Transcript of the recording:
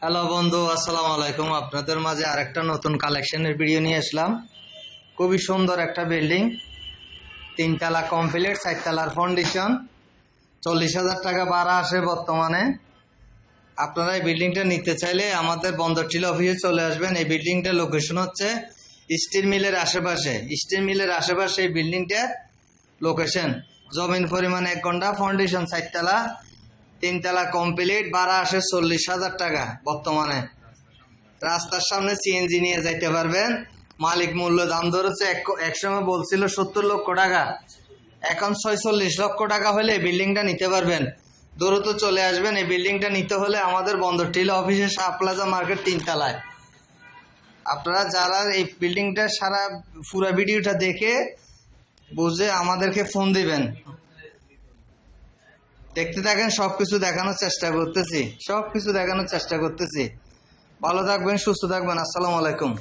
Hello বন্ধু, আসসালামু আলাইকুম। আপনাদের মাঝে আরেকটা নতুন কালেকশনের ভিডিও নিয়ে আসলাম। খুবই সুন্দর একটা বিল্ডিং, 3 তলা কমপ্লিট, 4 তলার ফাউন্ডেশন। 40,000 টাকা ভাড়া আসে বর্তমানে। আপনারা এই বিল্ডিংটা নিতে চাইলে আমাদের বন্দর টিলা অফিসে চলে আসবেন। এই বিল্ডিংটার লোকেশন হচ্ছে স্টিল মিলের আশেপাশে। স্টিল মিলের আশেপাশে এই বিল্ডিংটার লোকেশন। জমিন পরিমাণ 1 ঘন্টা, ফাউন্ডেশন 4 তলা, 3 তলা কমপ্লিট, ভাড়া আসে 40,000 টাকা বর্তমানে। রাস্তার সামনে সিএনজি নিয়ে যাইতে পারবেন। মালিক মূল্য দাম ধরেছে, একসময় বলছিল 70 লক্ষ টাকা, এখন 46 লক্ষ টাকা হলে বিল্ডিংটা নিতে পারবেন। দ্রুত চলে আসবেন। এই বিল্ডিংটা নিতে হলে আমাদের বন্দর টিলা অফিসে শাহ প্লাজা মার্কেট 3 তলায়। আপনারা যারা এই বিল্ডিংটা সারা পুরো ভিডিওটা দেখে বুঝে আমাদেরকে ফোন দিবেন। দেখতে থাকেন, সবকিছু দেখানোর চেষ্টা করতেছি। ভালো থাকবেন, সুস্থ থাকবেন। আসসালামু আলাইকুম।